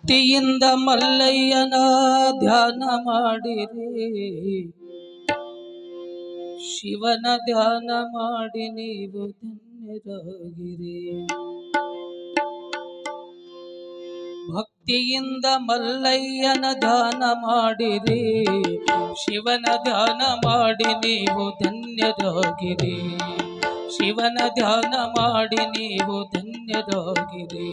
ಭಕ್ತಿಯಿಂದ ಮಲ್ಲಯ್ಯನ ಧ್ಯಾನ ಮಾಡಿರಿ, ಶಿವನ ಧ್ಯಾನ ಮಾಡಿ ನೀವು ಧನ್ಯರಾಗಿರಿ. ಭಕ್ತಿಯಿಂದ ಮಲ್ಲಯ್ಯನ ಧ್ಯಾನ ಮಾಡಿರಿ, ಶಿವನ ಧ್ಯಾನ ಮಾಡಿ ನೀವು ಧನ್ಯರಾಗಿರಿ. ಶಿವನ ಧ್ಯಾನ ಮಾಡಿ ನೀವು ಧನ್ಯರಾಗಿರಿ.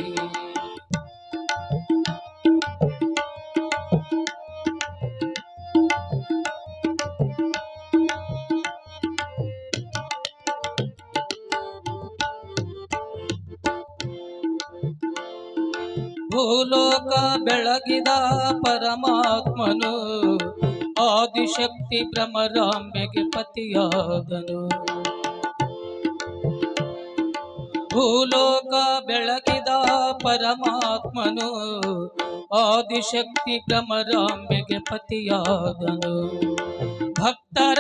ಭೂಲೋಕ ಬೆಳಗಿದ ಪರಮಾತ್ಮನು ಆದಿಶಕ್ತಿ ಭ್ರಮರಾಂಬೆಗೆ ಪತಿಯಾದನು. ಭೂಲೋಕ ಬೆಳಗಿದ ಪರಮಾತ್ಮನು ಆದಿಶಕ್ತಿ ಭ್ರಮರಾಂಬೆಗೆ ಪತಿಯಾದನು. ಭಕ್ತರ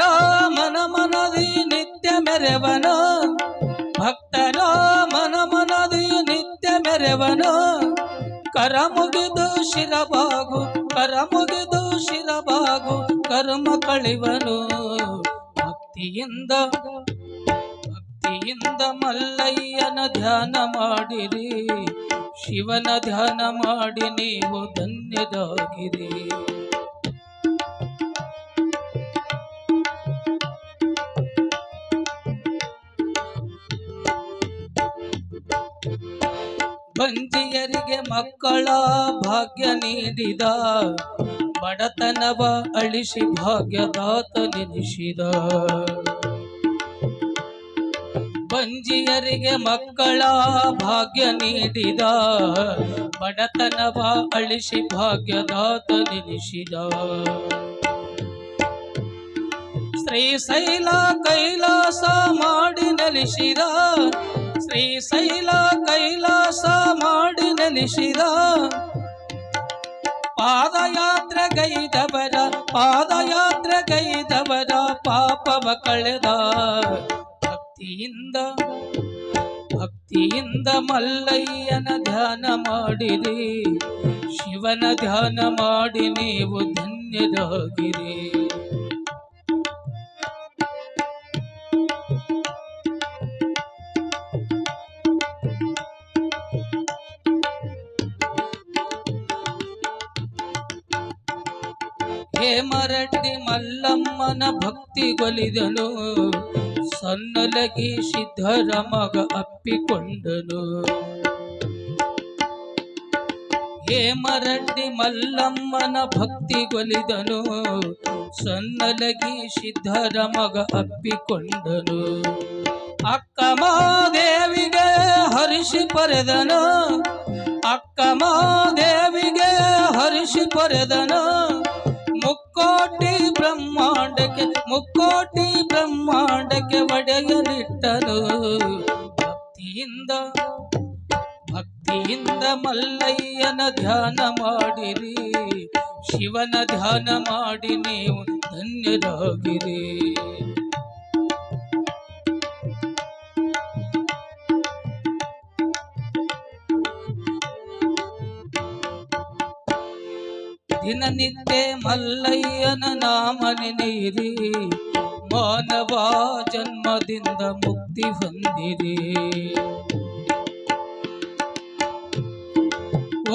ಮನದಿ ನಿತ್ಯ ಮೆರೆವನು, ಭಕ್ತರ ಮನದಿ ನಿತ್ಯ ಮೆರೆವನು. ಕರ ಮುಗಿದು ಶಿರಬಾಗು, ಕರ ಮುಗಿದು ಶಿರಬಾಗು, ಕರ್ಮ ಕಳಿವನು. ಭಕ್ತಿಯಿಂದ ಮಲ್ಲಯ್ಯನ ಧ್ಯಾನ ಮಾಡಿರಿ, ಶಿವನ ಧ್ಯಾನ ಮಾಡಿ ನೀವು ಧನ್ಯರಾಗಿರಿ. ಬಂಜಿಯರಿಗೆ ಮಕ್ಕಳ ಭಾಗ್ಯ ನೀಡಿದ, ಬಡತನವ ಅಳಿಸಿ ಭಾಗ್ಯದಾತ ನೆನೆಸಿದ. ಬಂಜಿಯರಿಗೆ ಮಕ್ಕಳ ಭಾಗ್ಯ ನೀಡಿದ, ಬಡತನವ ಅಳಿಸಿ ಭಾಗ್ಯದಾತ ನೆನೆಸಿದ. ಶ್ರೀಶೈಲ ಕೈಲಾಸ ಮಾಡಿ ನೆಲೆಸಿದ, ಶ್ರೀಶೈಲ ಕೈಲಾಸ ಮಾಡಿ ನೆಲೆಸಿದ. ಪಾದಯಾತ್ರೆಗೈದವರ ಪಾಪವ ಕಳೆದ. ಭಕ್ತಿಯಿಂದ ಮಲ್ಲಯ್ಯನ ಧ್ಯಾನ ಮಾಡಿರಿ, ಶಿವನ ಧ್ಯಾನ ಮಾಡಿ ನೀವು ಧನ್ಯರಾಗಿರಿ. ಹೇಮರೆಡ್ಡಿ ಮಲ್ಲಮ್ಮನ ಭಕ್ತಿಗೊಲಿದನು, ಸನ್ನಲಗಿ ಸಿದ್ಧರ ಮಗ ಅಪ್ಪಿಕೊಂಡನು. ಹೇಮರೆಡ್ಡಿ ಮಲ್ಲಮ್ಮನ ಭಕ್ತಿಗೊಲಿದನು, ಸನ್ನಲಗಿ ಸಿದ್ಧರ ಮಗ ಅಪ್ಪಿಕೊಂಡನು. ಅಕ್ಕಮಾದೇವಿಗೆ ಹರಿಸಿ ಪರೆದನು, ಅಕ್ಕಮಾದೇವಿಗೆ ಹರಿಸಿ ಪರೆದನು. ಮುಕ್ಕೋಟಿ ಬ್ರಹ್ಮಾಂಡಕ್ಕೆ ಒಡೆಯಲಿಟ್ಟನು. ಭಕ್ತಿಯಿಂದ ಮಲ್ಲಯ್ಯನ ಧ್ಯಾನ ಮಾಡಿರಿ, ಶಿವನ ಧ್ಯಾನ ಮಾಡಿ ನೀವು ಧನ್ಯರಾಗಿರಿ. ದಿನನಿತ್ಯ ಮಲ್ಲಯ್ಯನ ನಾಮ ನೆನೆಯಿರಿ, ಮಾನವ ಜನ್ಮದಿಂದ ಮುಕ್ತಿ ಹೊಂದಿರಿ.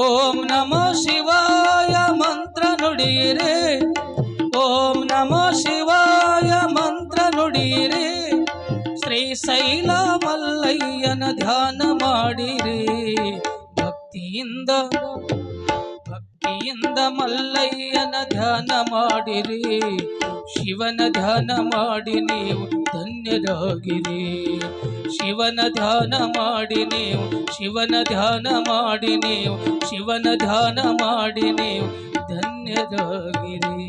ಓಂ ನಮೋ ಶಿವಾಯ ಮಂತ್ರ ನುಡಿಯಿರಿ, ಓಂ ನಮೋ ಶಿವಾಯ ಮಂತ್ರ ನುಡಿಯಿರಿ. ಶ್ರೀಶೈಲ ಮಲ್ಲಯ್ಯನ ಧ್ಯಾನ ಮಾಡಿರಿ, ಭಕ್ತಿಯಿಂದ ಮಲ್ಲಯ್ಯನ ಧ್ಯಾನ ಮಾಡಿರಿ, ಶಿವನ ಧ್ಯಾನ ಮಾಡಿ ನೀವು ಧನ್ಯರಾಗಿರಿ. ಶಿವನ ಧ್ಯಾನ ಮಾಡಿ ನೀವು, ಶಿವನ ಧ್ಯಾನ ಮಾಡಿ ನೀವು, ಶಿವನ ಧ್ಯಾನ ಮಾಡಿ ನೀವು ಧನ್ಯರಾಗಿರಿ.